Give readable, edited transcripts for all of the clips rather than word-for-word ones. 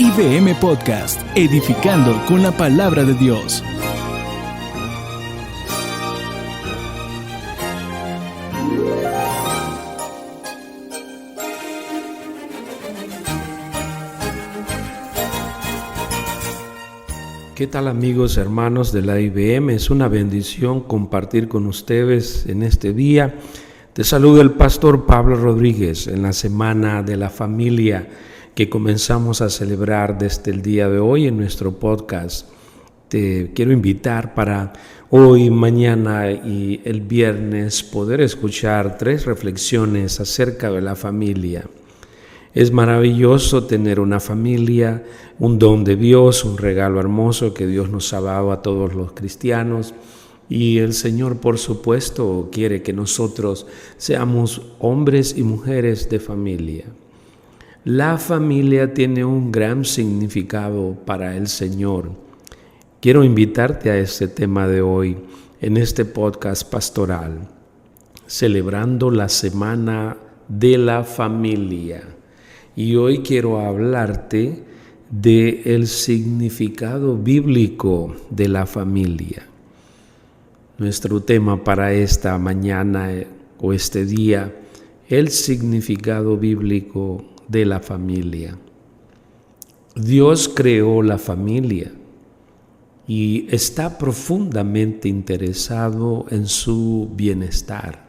IBM Podcast, edificando con la palabra de Dios. ¿Qué tal, amigos, hermanos de la IBM? Es una bendición compartir con ustedes en este día. Te saluda el pastor Pablo Rodríguez en la Semana de la Familia que comenzamos a celebrar desde el día de hoy en nuestro podcast. Te quiero invitar para hoy, mañana y el viernes poder escuchar 3 reflexiones acerca de la familia. Es maravilloso tener una familia, un don de Dios, un regalo hermoso que Dios nos ha dado a todos los cristianos. Y el Señor, por supuesto, quiere que nosotros seamos hombres y mujeres de familia. La familia tiene un gran significado para el Señor. Quiero invitarte a este tema de hoy, en este podcast pastoral, celebrando la Semana de la Familia. Y hoy quiero hablarte del significado bíblico de la familia. Nuestro tema para esta mañana o este día, el significado bíblico de la familia. Dios creó la familia y está profundamente interesado en su bienestar.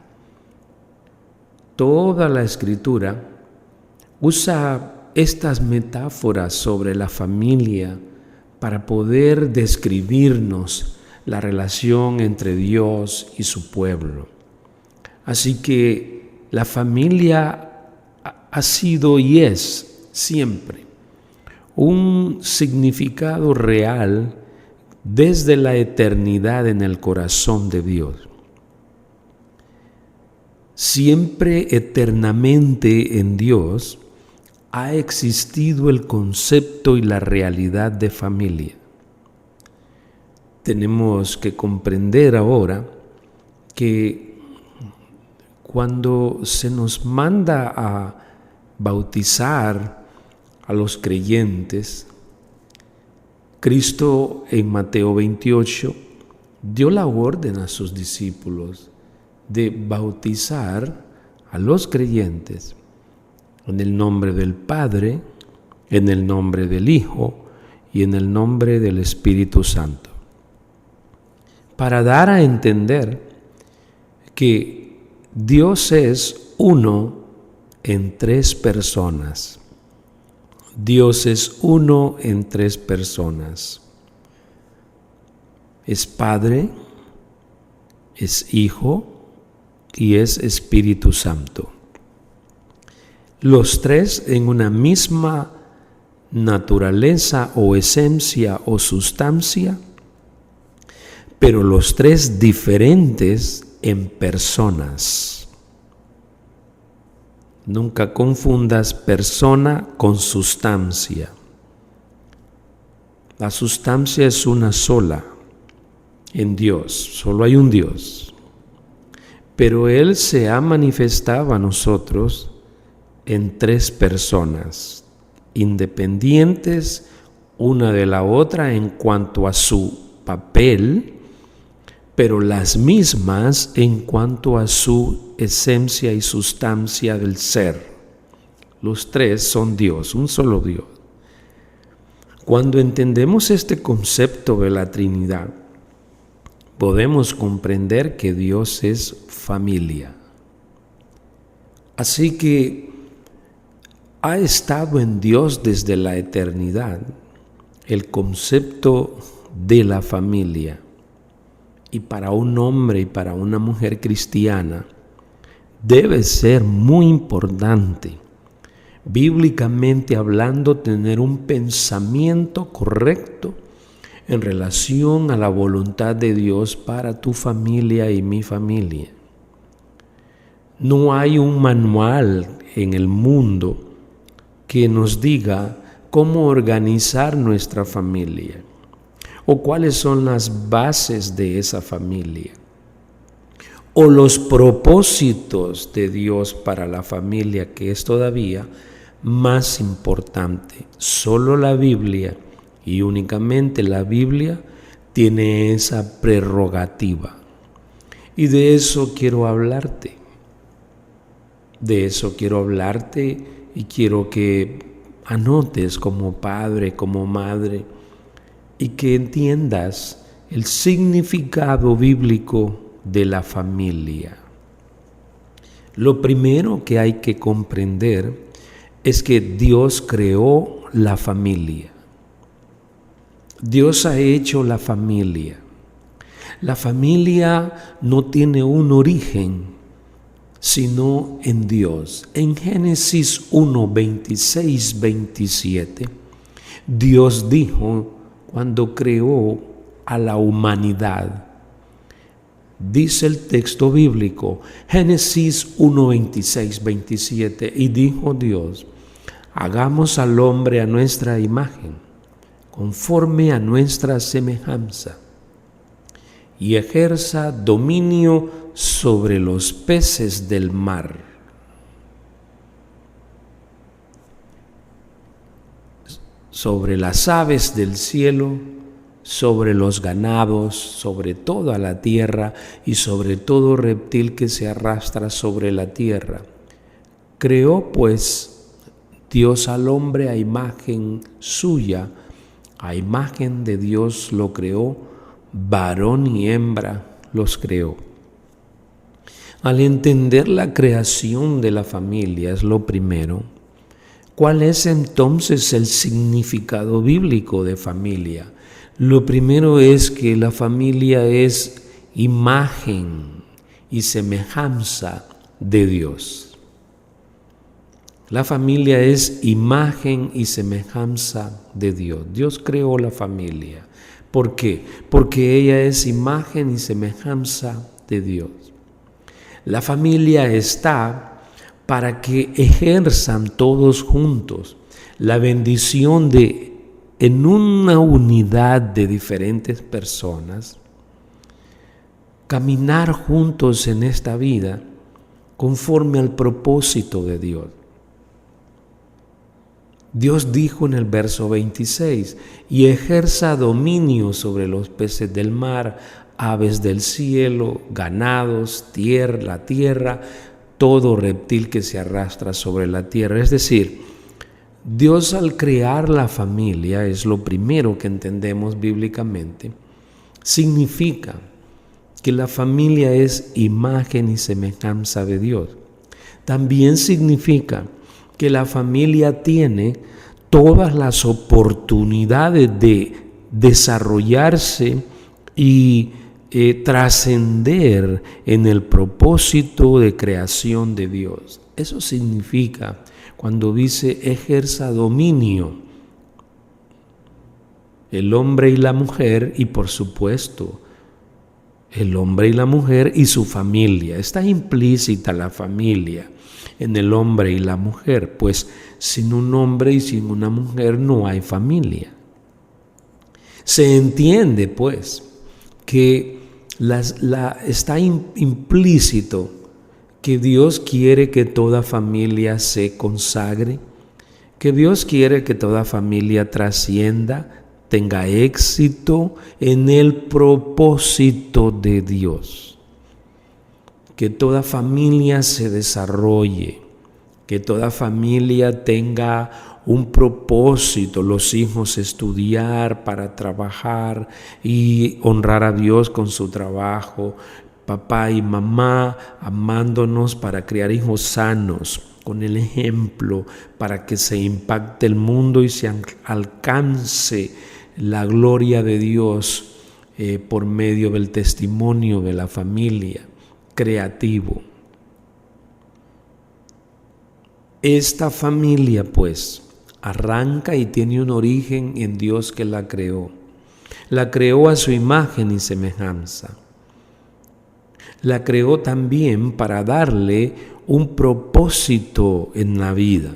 Toda la Escritura usa estas metáforas sobre la familia para poder describirnos la relación entre Dios y su pueblo. Así que la familia ha sido y es siempre un significado real desde la eternidad en el corazón de Dios. Siempre eternamente en Dios ha existido el concepto y la realidad de familia. Tenemos que comprender ahora que cuando se nos manda a bautizar a los creyentes, Cristo en Mateo 28 dio la orden a sus discípulos de bautizar a los creyentes en el nombre del Padre, en el nombre del Hijo y en el nombre del Espíritu Santo, para dar a entender que Dios es uno en 3 personas. Dios es uno en 3 personas. Es Padre, es Hijo y es Espíritu Santo. Los 3 en una misma naturaleza o esencia o sustancia, pero los 3 diferentes en personas. Nunca confundas persona con sustancia. La sustancia es una sola en Dios, solo hay un Dios. Pero Él se ha manifestado a nosotros en 3 personas, independientes una de la otra en cuanto a su papel, pero las mismas en cuanto a su esencia y sustancia del ser. Los 3 son Dios, un solo Dios. Cuando entendemos este concepto de la Trinidad, podemos comprender que Dios es familia. Así que ha estado en Dios desde la eternidad el concepto de la familia. Y para un hombre y para una mujer cristiana debe ser muy importante, bíblicamente hablando, tener un pensamiento correcto en relación a la voluntad de Dios para tu familia y mi familia. No hay un manual en el mundo que nos diga cómo organizar nuestra familia o cuáles son las bases de esa familia o los propósitos de Dios para la familia, que es todavía más importante. Solo la Biblia y únicamente la Biblia tiene esa prerrogativa. Y de eso quiero hablarte. De eso quiero hablarte y quiero que anotes como padre, como madre, y que entiendas el significado bíblico de la familia. Lo primero que hay que comprender es que Dios creó la familia. Dios ha hecho la familia. La familia no tiene un origen, sino en Dios. En Génesis 1, 26, 27, Dios dijo cuando creó a la humanidad. Dice el texto bíblico, Génesis 1, 26, 27, y dijo Dios, hagamos al hombre a nuestra imagen, conforme a nuestra semejanza, y ejerza dominio sobre los peces del mar, sobre las aves del cielo, sobre los ganados, sobre toda la tierra y sobre todo reptil que se arrastra sobre la tierra. Creó pues Dios al hombre a imagen suya, a imagen de Dios lo creó, varón y hembra los creó. Al entender la creación de la familia es lo primero. ¿Cuál es entonces el significado bíblico de familia? Lo primero es que la familia es imagen y semejanza de Dios. La familia es imagen y semejanza de Dios. Dios creó la familia. ¿Por qué? Porque ella es imagen y semejanza de Dios. La familia está para que ejerzan todos juntos la bendición de en una unidad de diferentes personas, caminar juntos en esta vida conforme al propósito de Dios. Dios dijo en el verso 26, y ejerza dominio sobre los peces del mar, aves del cielo, ganados, la tierra, todo reptil que se arrastra sobre la tierra. Es decir, Dios al crear la familia, es lo primero que entendemos bíblicamente, significa que la familia es imagen y semejanza de Dios. También significa que la familia tiene todas las oportunidades de desarrollarse y trascender en el propósito de creación de Dios. Eso significa cuando dice ejerza dominio, el hombre y la mujer, y por supuesto, el hombre y la mujer y su familia. Está implícita la familia en el hombre y la mujer, pues sin un hombre y sin una mujer no hay familia. Se entiende, pues, que está implícito que Dios quiere que toda familia se consagre, que Dios quiere que toda familia trascienda, tenga éxito en el propósito de Dios. Que toda familia se desarrolle, que toda familia tenga un propósito, los hijos estudiar para trabajar y honrar a Dios con su trabajo, papá y mamá amándonos para criar hijos sanos, con el ejemplo, para que se impacte el mundo y se alcance la gloria de Dios por medio del testimonio de la familia, creativo. Esta familia, pues, arranca y tiene un origen en Dios que la creó. La creó a su imagen y semejanza. La creó también para darle un propósito en la vida.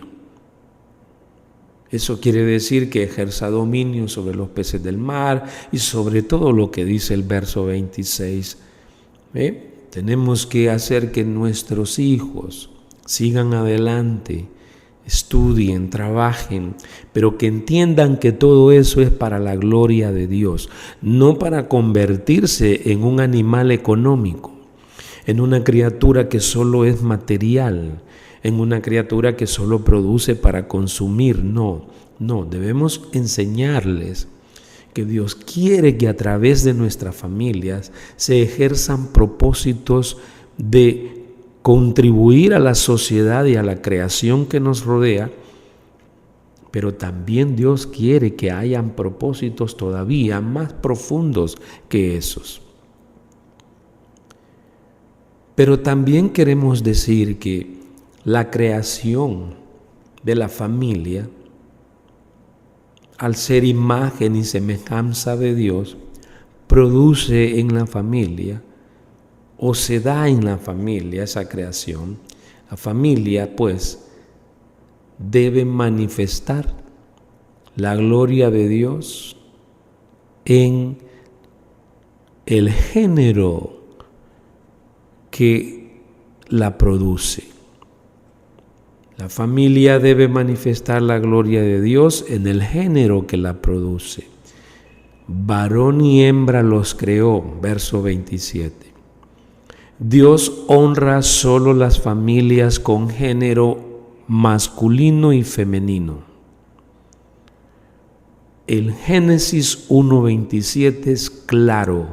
Eso quiere decir que ejerza dominio sobre los peces del mar y sobre todo lo que dice el verso 26. Tenemos que hacer que nuestros hijos sigan adelante estudien, trabajen, pero que entiendan que todo eso es para la gloria de Dios, no para convertirse en un animal económico, en una criatura que solo es material, en una criatura que solo produce para consumir. No, debemos enseñarles que Dios quiere que a través de nuestras familias se ejerzan propósitos de contribuir a la sociedad y a la creación que nos rodea, pero también Dios quiere que hayan propósitos todavía más profundos que esos. Pero también queremos decir que la creación de la familia, al ser imagen y semejanza de Dios, produce en la familia o se da en la familia esa creación. La familia, pues, debe manifestar la gloria de Dios en el género que la produce. La familia debe manifestar la gloria de Dios en el género que la produce. Varón y hembra los creó, verso 27. Dios honra solo las familias con género masculino y femenino. El Génesis 1:27 es claro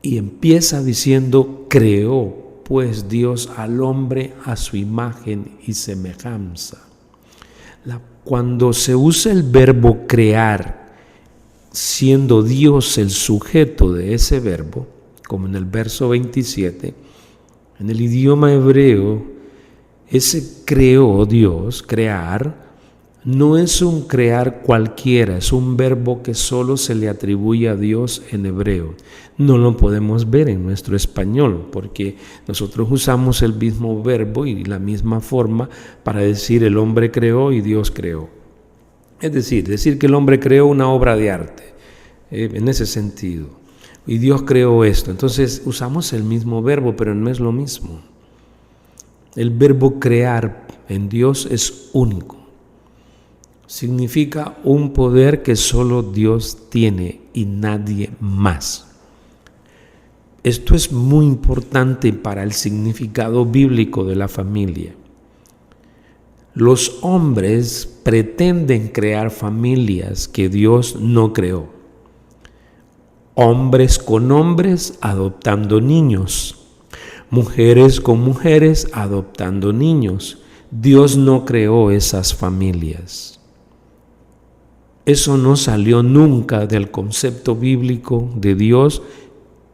y empieza diciendo: creó pues Dios al hombre a su imagen y semejanza. Cuando se usa el verbo crear, siendo Dios el sujeto de ese verbo, como en el verso 27, en el idioma hebreo, ese creó Dios, crear, no es un crear cualquiera, es un verbo que solo se le atribuye a Dios en hebreo. No lo podemos ver en nuestro español, porque nosotros usamos el mismo verbo y la misma forma para decir el hombre creó y Dios creó. Es decir que el hombre creó una obra de arte, en ese sentido. Y Dios creó esto. Entonces usamos el mismo verbo, pero no es lo mismo. El verbo crear en Dios es único. Significa un poder que solo Dios tiene y nadie más. Esto es muy importante para el significado bíblico de la familia. Los hombres pretenden crear familias que Dios no creó. Hombres con hombres adoptando niños, mujeres con mujeres adoptando niños. Dios no creó esas familias. Eso no salió nunca del concepto bíblico de Dios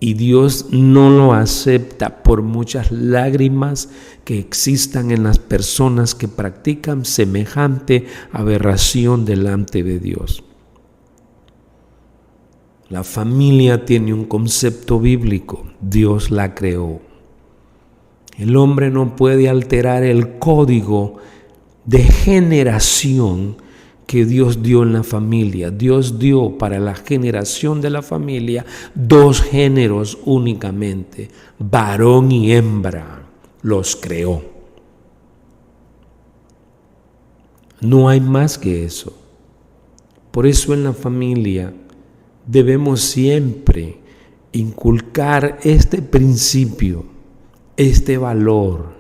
y Dios no lo acepta por muchas lágrimas que existan en las personas que practican semejante aberración delante de Dios. La familia tiene un concepto bíblico, Dios la creó. El hombre no puede alterar el código de generación que Dios dio en la familia. Dios dio para la generación de la familia 2 géneros únicamente, varón y hembra, los creó. No hay más que eso. Por eso en la familia debemos siempre inculcar este principio, este valor.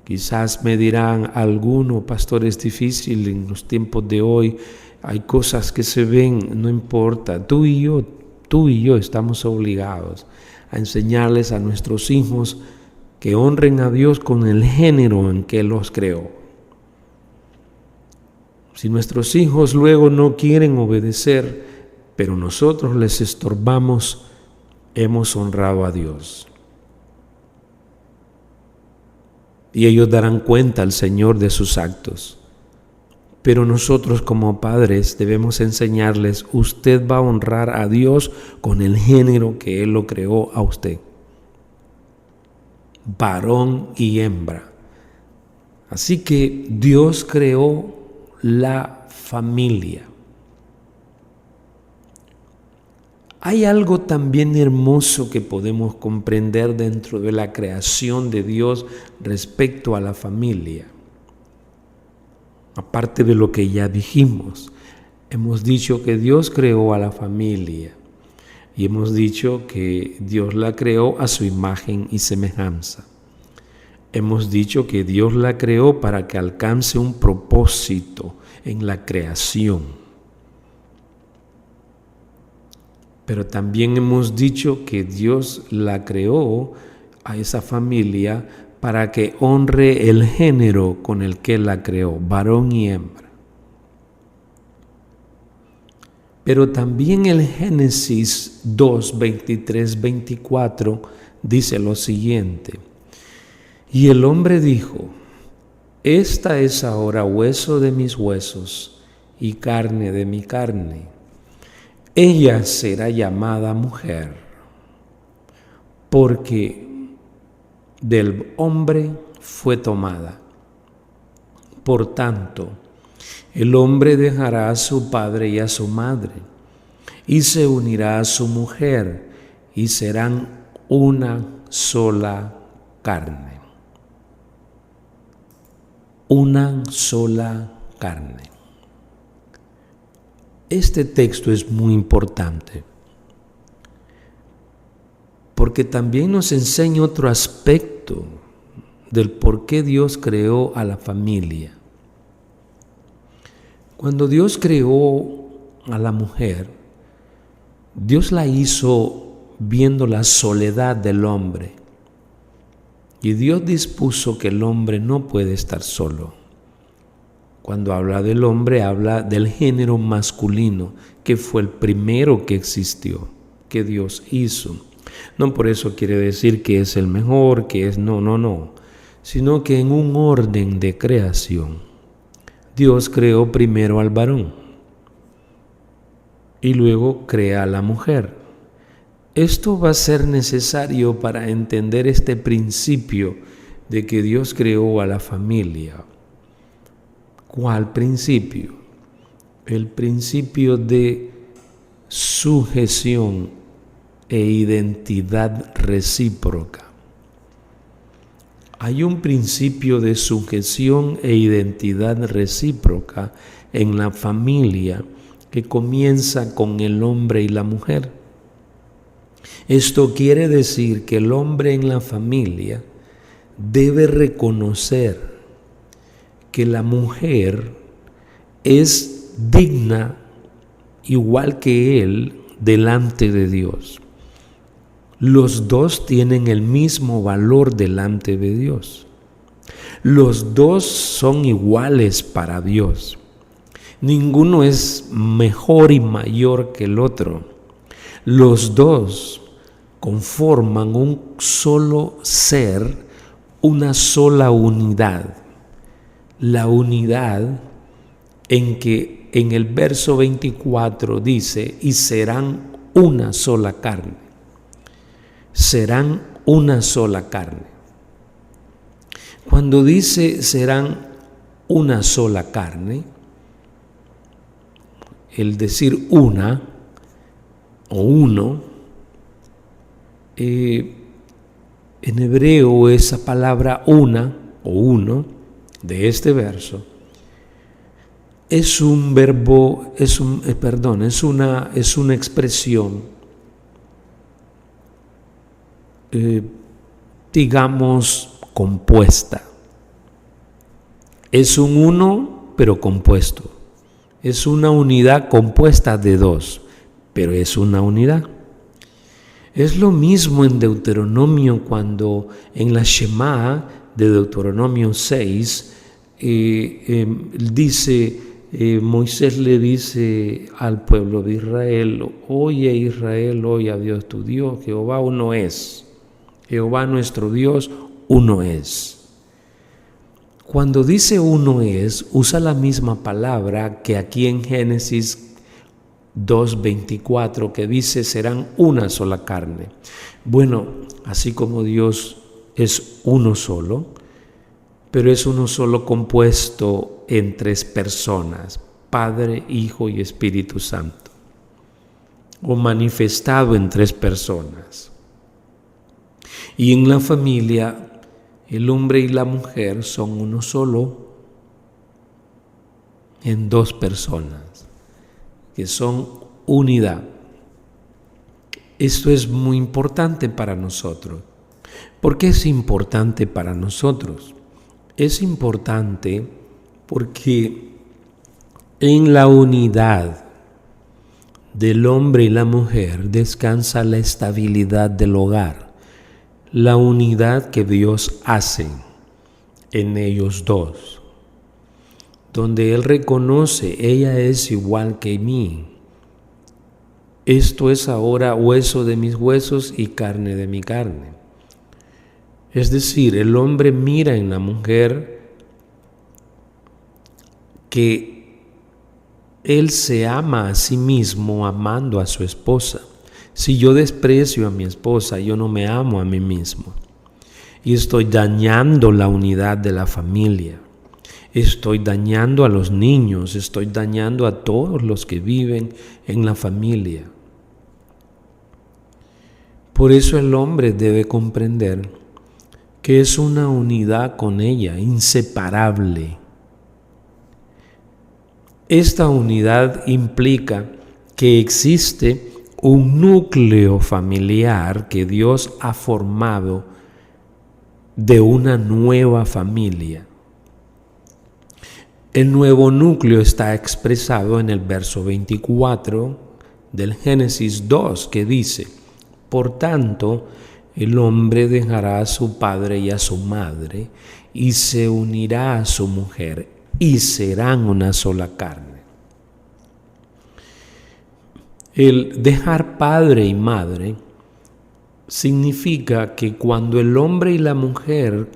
Quizás me dirán algunos: pastor, es difícil en los tiempos de hoy, hay cosas que se ven, no importa. Tú y yo estamos obligados a enseñarles a nuestros hijos que honren a Dios con el género en que los creó. Si nuestros hijos luego no quieren obedecer, pero nosotros les estorbamos, hemos honrado a Dios. Y ellos darán cuenta al Señor de sus actos. Pero nosotros como padres debemos enseñarles: usted va a honrar a Dios con el género que Él lo creó a usted. Varón y hembra. Así que Dios creó la familia. Hay algo también hermoso que podemos comprender dentro de la creación de Dios respecto a la familia. Aparte de lo que ya dijimos, hemos dicho que Dios creó a la familia y hemos dicho que Dios la creó a su imagen y semejanza. Hemos dicho que Dios la creó para que alcance un propósito en la creación. Pero también hemos dicho que Dios la creó a esa familia para que honre el género con el que la creó, varón y hembra. Pero también el Génesis 2, 23, 24 dice lo siguiente: y el hombre dijo, esta es ahora hueso de mis huesos y carne de mi carne. Ella será llamada mujer, porque del hombre fue tomada. Por tanto, el hombre dejará a su padre y a su madre, y se unirá a su mujer, y serán una sola carne. Una sola carne. Este texto es muy importante porque también nos enseña otro aspecto del por qué Dios creó a la familia. Cuando Dios creó a la mujer, Dios la hizo viendo la soledad del hombre. Y Dios dispuso que el hombre no puede estar solo. Cuando habla del hombre, habla del género masculino, que fue el primero que existió, que Dios hizo. No por eso quiere decir que es el mejor, que es no, sino que en un orden de creación, Dios creó primero al varón y luego crea a la mujer. Esto va a ser necesario para entender este principio de que Dios creó a la familia. ¿Cuál principio? El principio de sujeción e identidad recíproca. Hay un principio de sujeción e identidad recíproca en la familia que comienza con el hombre y la mujer. Esto quiere decir que el hombre en la familia debe reconocer que la mujer es digna igual que él delante de Dios. Los dos tienen el mismo valor delante de Dios. Los dos son iguales para Dios. Ninguno es mejor y mayor que el otro. Los dos conforman un solo ser, una sola unidad. La unidad en que en el verso 24 dice, y serán una sola carne. Serán una sola carne. Cuando dice serán una sola carne, el decir una o uno, en hebreo esa palabra una o uno de este verso es un verbo, es una expresión, digamos, compuesta. Es un uno, pero compuesto. Es una unidad compuesta de dos, pero es una unidad. Es lo mismo en Deuteronomio cuando en la Shema de Deuteronomio 6 Moisés le dice al pueblo de Israel, oye Israel, oye a Dios tu Dios, Jehová uno es, Jehová nuestro Dios uno es. Cuando dice uno es, usa la misma palabra que aquí en Génesis 2:24, que dice serán una sola carne. Bueno, así como Dios es uno solo, pero es uno solo compuesto en tres personas, Padre, Hijo y Espíritu Santo. o manifestado en 3 personas. Y en la familia, el hombre y la mujer son uno solo en 2 personas, que son unidad. Esto es muy importante para nosotros. ¿Por qué es importante para nosotros? Es importante porque en la unidad del hombre y la mujer descansa la estabilidad del hogar, la unidad que Dios hace en ellos 2, donde Él reconoce, ella es igual que mí. Esto es ahora hueso de mis huesos y carne de mi carne. Es decir, el hombre mira en la mujer que él se ama a sí mismo amando a su esposa. Si yo desprecio a mi esposa, yo no me amo a mí mismo. Y estoy dañando la unidad de la familia. Estoy dañando a los niños, estoy dañando a todos los que viven en la familia. Por eso el hombre debe comprender que es una unidad con ella, inseparable. Esta unidad implica que existe un núcleo familiar que Dios ha formado de una nueva familia. El nuevo núcleo está expresado en el verso 24 del Génesis 2, que dice: por tanto, el hombre dejará a su padre y a su madre y se unirá a su mujer y serán una sola carne. El dejar padre y madre significa que cuando el hombre y la mujer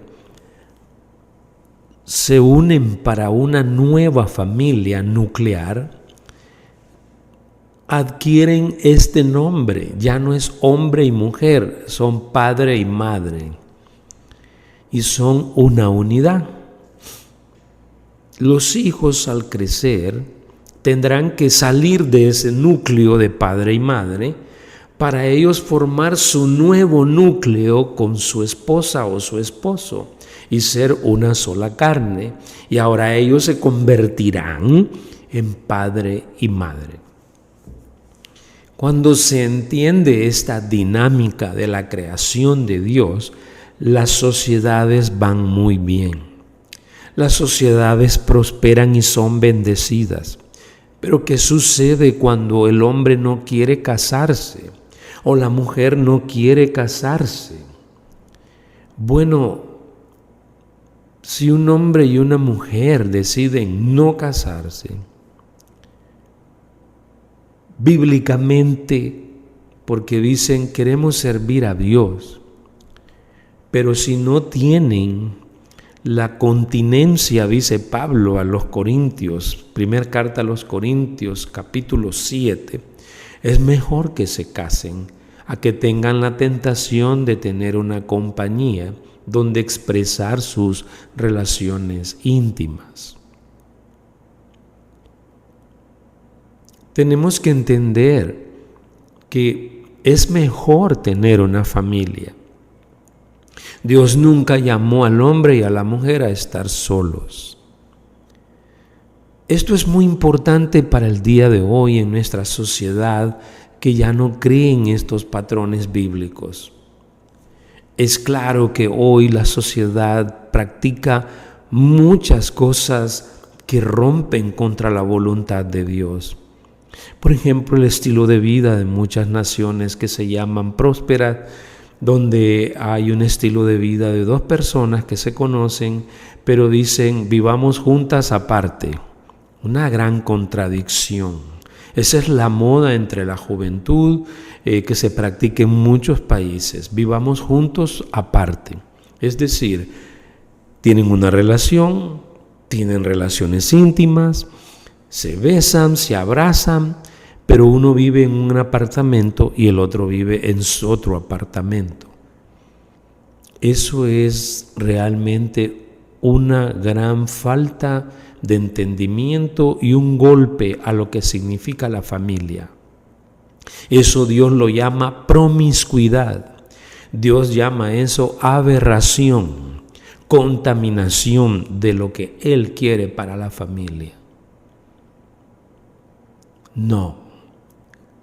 se unen para una nueva familia nuclear, adquieren este nombre. Ya no es hombre y mujer, son padre y madre. Y son una unidad. Los hijos al crecer tendrán que salir de ese núcleo de padre y madre para ellos formar su nuevo núcleo con su esposa o su esposo y ser una sola carne. Y ahora ellos se convertirán en padre y madre. Cuando se entiende esta dinámica de la creación de Dios, las sociedades van muy bien. Las sociedades prosperan y son bendecidas. Pero ¿qué sucede cuando el hombre no quiere casarse o la mujer no quiere casarse? Bueno, si un hombre y una mujer deciden no casarse, bíblicamente, porque dicen queremos servir a Dios, pero si no tienen la continencia, dice Pablo a los Corintios, primera carta a los Corintios, capítulo 7, es mejor que se casen a que tengan la tentación de tener una compañía donde expresar sus relaciones íntimas. Tenemos que entender que es mejor tener una familia. Dios nunca llamó al hombre y a la mujer a estar solos. Esto es muy importante para el día de hoy en nuestra sociedad que ya no cree en estos patrones bíblicos. Es claro que hoy la sociedad practica muchas cosas que rompen contra la voluntad de Dios. Por ejemplo, el estilo de vida de muchas naciones que se llaman prósperas, donde hay un estilo de vida de 2 personas que se conocen, pero dicen vivamos juntas aparte. Una gran contradicción. Esa es la moda entre la juventud que se practica en muchos países. Vivamos juntos aparte. Es decir, tienen una relación, tienen relaciones íntimas, se besan, se abrazan, pero uno vive en un apartamento y el otro vive en otro apartamento. Eso es realmente una gran falta de entendimiento y un golpe a lo que significa la familia. Eso Dios lo llama promiscuidad. Dios llama eso aberración, contaminación de lo que Él quiere para la familia. No,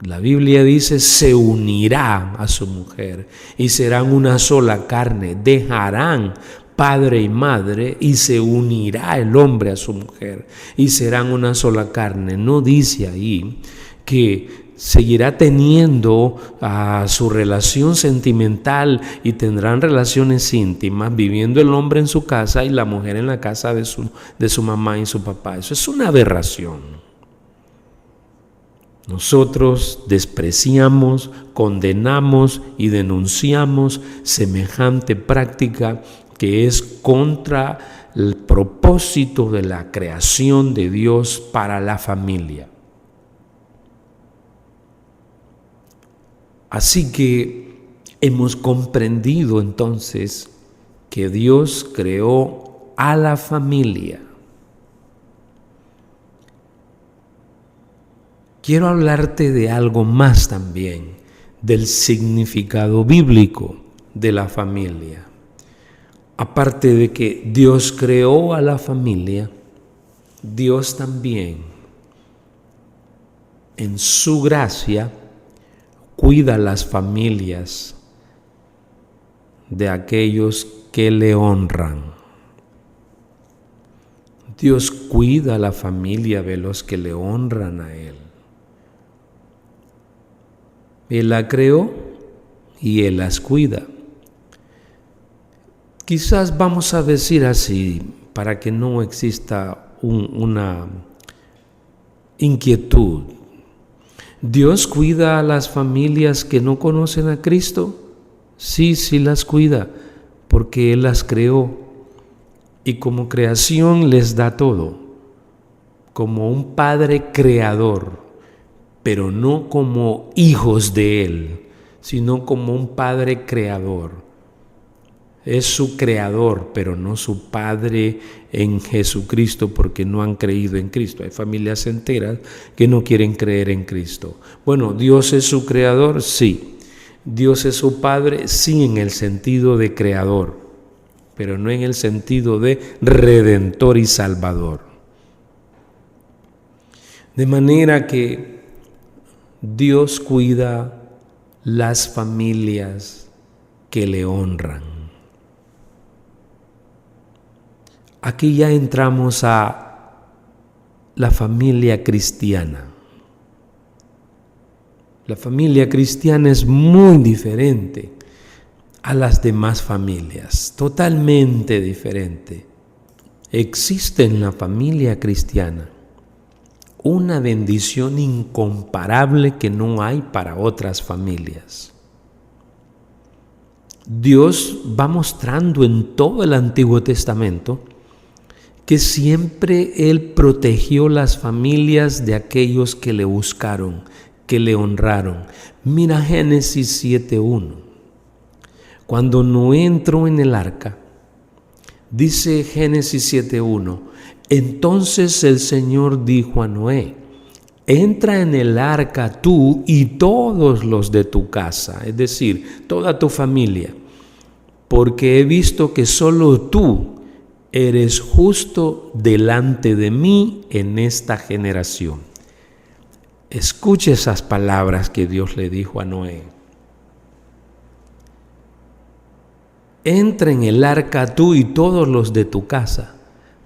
la Biblia dice se unirá a su mujer y serán una sola carne, dejarán padre y madre y se unirá el hombre a su mujer y serán una sola carne. No dice ahí que seguirá teniendo su relación sentimental y tendrán relaciones íntimas, viviendo el hombre en su casa y la mujer en la casa de su mamá y su papá. Eso es una aberración. Nosotros despreciamos, condenamos y denunciamos semejante práctica que es contra el propósito de la creación de Dios para la familia. Así que hemos comprendido entonces que Dios creó a la familia. Quiero hablarte de algo más también, del significado bíblico de la familia. Aparte de que Dios creó a la familia, Dios también, en su gracia, cuida las familias de aquellos que le honran. Dios cuida a la familia de los que le honran a Él. Él la creó y Él las cuida. Quizás vamos a decir así, para que no exista una inquietud. ¿Dios cuida a las familias que no conocen a Cristo? Sí, sí las cuida, porque Él las creó y como creación les da todo, como un Padre creador, pero no como hijos de Él, sino como un Padre creador. Es su creador, pero no su Padre en Jesucristo, porque no han creído en Cristo. Hay familias enteras que no quieren creer en Cristo. Bueno, ¿Dios es su creador? Sí. ¿Dios es su Padre? Sí, en el sentido de creador, pero no en el sentido de redentor y salvador. De manera que Dios cuida las familias que le honran. Aquí ya entramos a la familia cristiana. La familia cristiana es muy diferente a las demás familias, totalmente diferente. Existe en la familia cristiana una bendición incomparable que no hay para otras familias. Dios va mostrando en todo el Antiguo Testamento que siempre Él protegió las familias de aquellos que le buscaron, que le honraron. Mira Génesis 7:1. Cuando Noé entró en el arca, dice Génesis 7:1, entonces el Señor dijo a Noé, entra en el arca tú y todos los de tu casa, es decir, toda tu familia, porque he visto que solo tú eres justo delante de mí en esta generación. Escuche esas palabras que Dios le dijo a Noé. Entra en el arca tú y todos los de tu casa,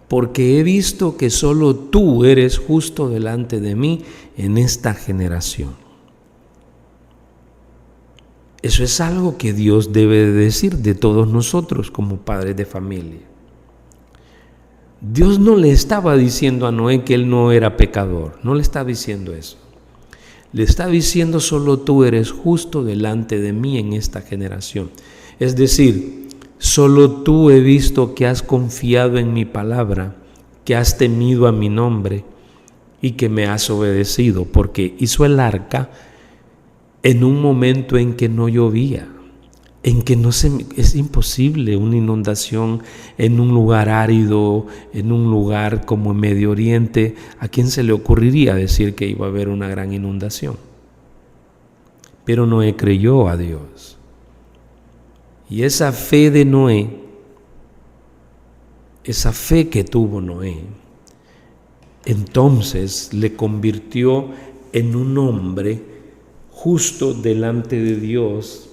porque he visto que solo tú eres justo delante de mí en esta generación. Eso es algo que Dios debe de decir de todos nosotros como padres de familia. Dios no le estaba diciendo a Noé que él no era pecador, no le está diciendo eso. Le está diciendo solo tú eres justo delante de mí en esta generación. Es decir, solo tú he visto que has confiado en mi palabra, que has temido a mi nombre y que me has obedecido, porque hizo el arca en un momento en que no llovía, en que es imposible una inundación en un lugar árido, en un lugar como en Medio Oriente. ¿A quién se le ocurriría decir que iba a haber una gran inundación? pero Noé creyó a Dios. Y esa fe de Noé, esa fe que tuvo Noé, entonces le convirtió en un hombre justo delante de Dios,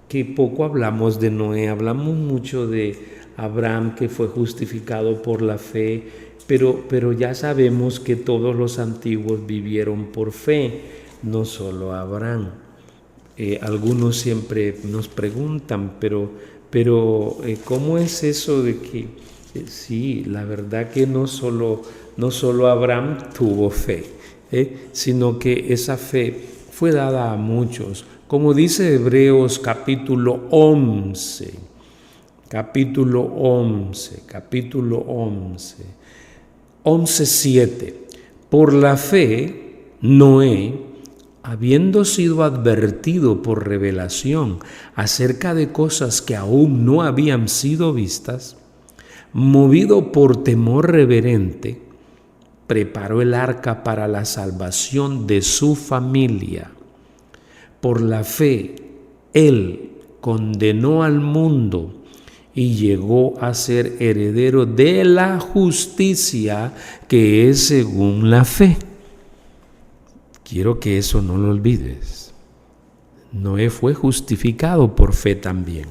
que poco hablamos de Noé, hablamos mucho de Abraham, que fue justificado por la fe, pero ya sabemos que todos los antiguos vivieron por fe, no solo Abraham. Algunos siempre nos preguntan, pero ¿cómo es eso de que sí, la verdad que no solo Abraham tuvo fe, sino que esa fe fue dada a muchos? Como dice Hebreos capítulo 11, 11:7. Por la fe, Noé, habiendo sido advertido por revelación acerca de cosas que aún no habían sido vistas, movido por temor reverente, preparó el arca para la salvación de su familia. Por la fe, él condenó al mundo y llegó a ser heredero de la justicia que es según la fe. Quiero que eso no lo olvides. Noé fue justificado por fe también.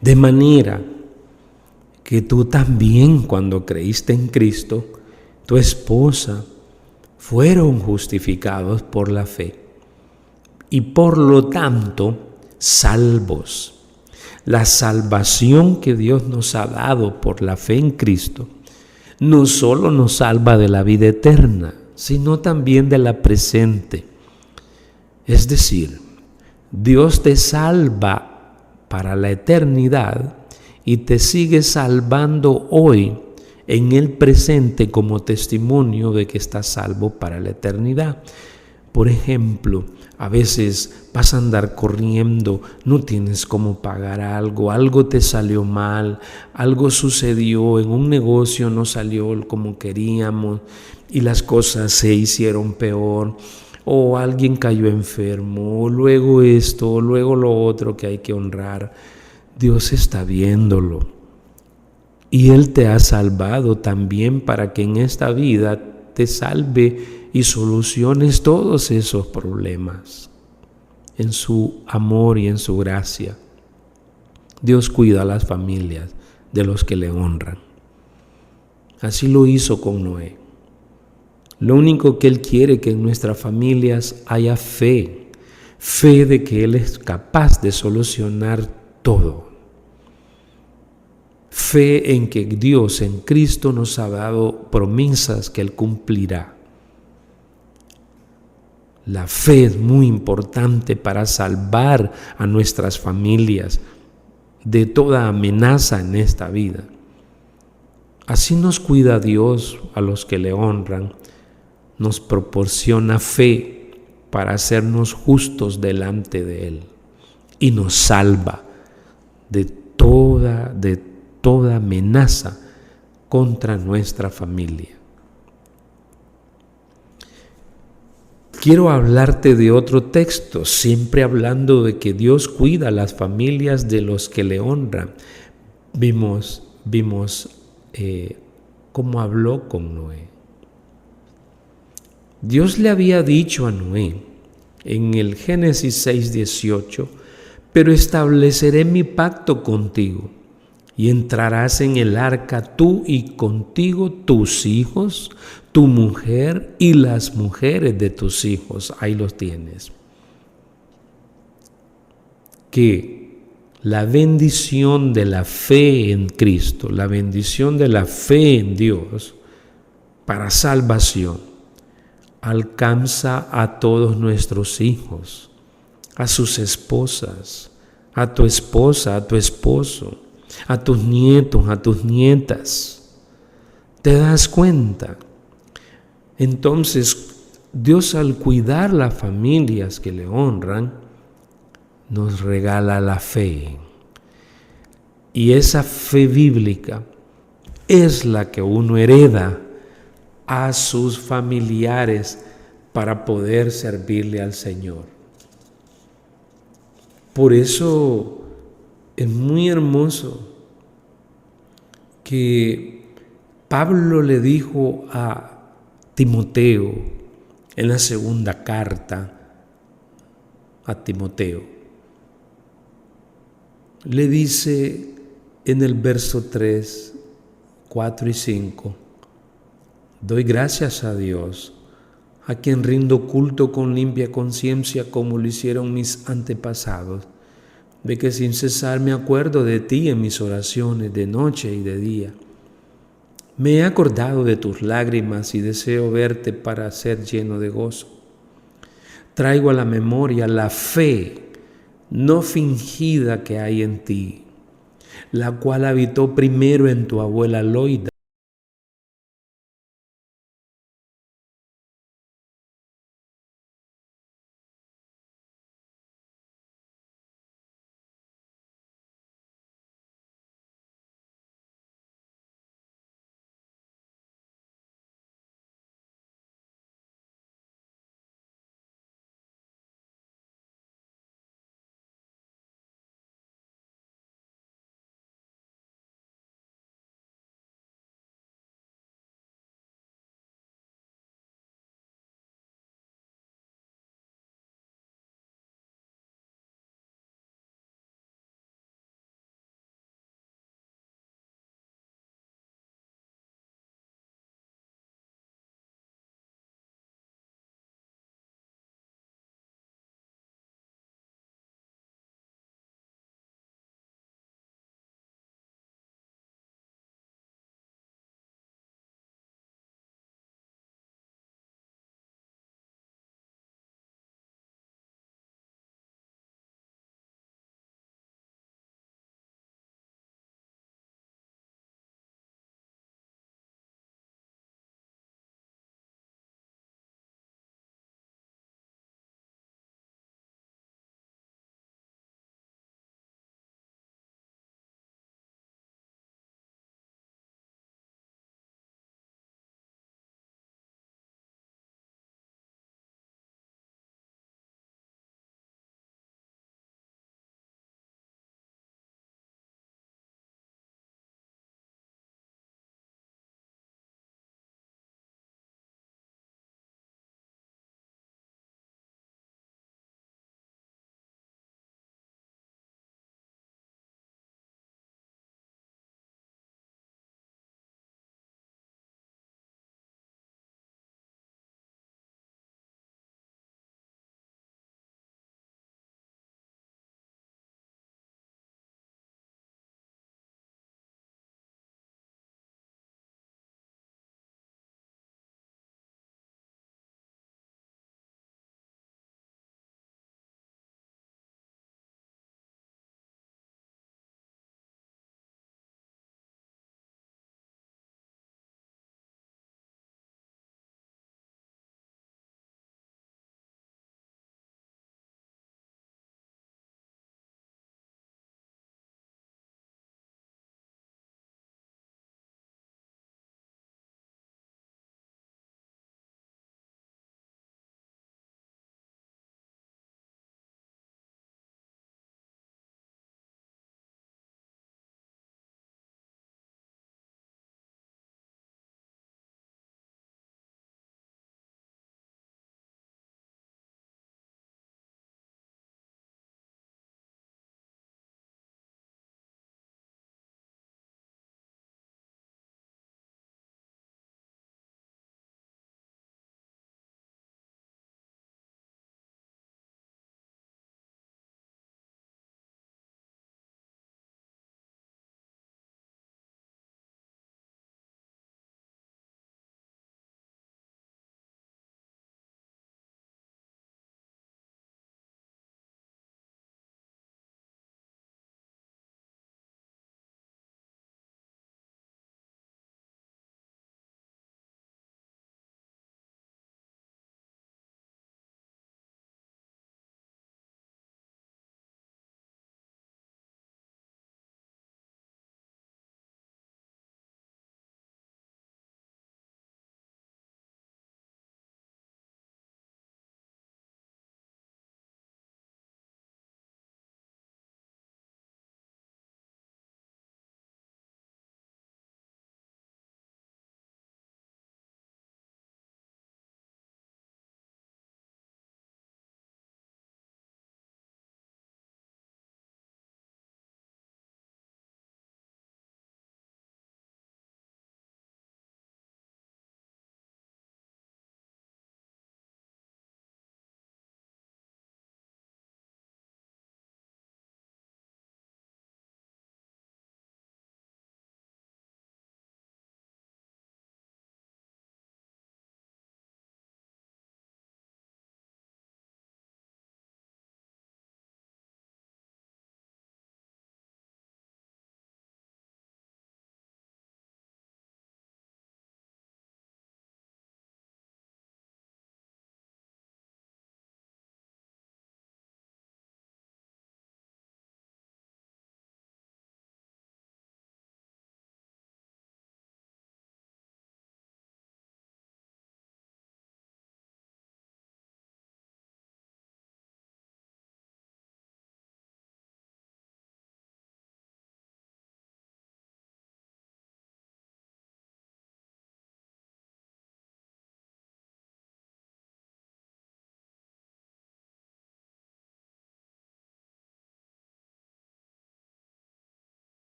De manera que tú también, cuando creíste en Cristo, tu esposa, fueron justificados por la fe y por lo tanto salvos. La salvación que Dios nos ha dado por la fe en Cristo no solo nos salva de la vida eterna, sino también de la presente. Es decir, Dios te salva para la eternidad y te sigue salvando hoy en el presente como testimonio de que estás salvo para la eternidad. Por ejemplo, a veces vas a andar corriendo, no tienes cómo pagar algo te salió mal, algo sucedió en un negocio, no salió como queríamos y las cosas se hicieron peor, o alguien cayó enfermo, o luego esto, o luego lo otro que hay que honrar. Dios está viéndolo y Él te ha salvado también para que en esta vida te salve y soluciones todos esos problemas en su amor y en su gracia. Dios cuida a las familias de los que le honran. Así lo hizo con Noé. Lo único que Él quiere es que en nuestras familias haya fe de que Él es capaz de solucionar todo. Fe en que Dios en Cristo nos ha dado promesas que Él cumplirá. La fe es muy importante para salvar a nuestras familias de toda amenaza en esta vida. Así nos cuida Dios a los que le honran, nos proporciona fe para hacernos justos delante de Él y nos salva de toda amenaza contra nuestra familia. Quiero hablarte de otro texto, siempre hablando de que Dios cuida a las familias de los que le honran. Vimos cómo habló con Noé. Dios le había dicho a Noé en el Génesis 6:18, pero estableceré mi pacto contigo y entrarás en el arca tú y contigo tus hijos, tu mujer y las mujeres de tus hijos. Ahí los tienes. Que la bendición de la fe en Cristo, la bendición de la fe en Dios para salvación, alcanza a todos nuestros hijos, a sus esposas, a tu esposa, a tu esposo, a tus nietos, a tus nietas. ¿Te das cuenta? Entonces, Dios, al cuidar las familias que le honran, nos regala la fe. Y esa fe bíblica es la que uno hereda a sus familiares para poder servirle al Señor. Por eso es muy hermoso que Pablo le dijo a Timoteo en la segunda carta a Timoteo. Le dice en el verso 3, 4 y 5, doy gracias a Dios, a quien rindo culto con limpia conciencia como lo hicieron mis antepasados, de que sin cesar me acuerdo de ti en mis oraciones de noche y de día. Me he acordado de tus lágrimas y deseo verte para ser lleno de gozo. Traigo a la memoria la fe no fingida que hay en ti, la cual habitó primero en tu abuela Loida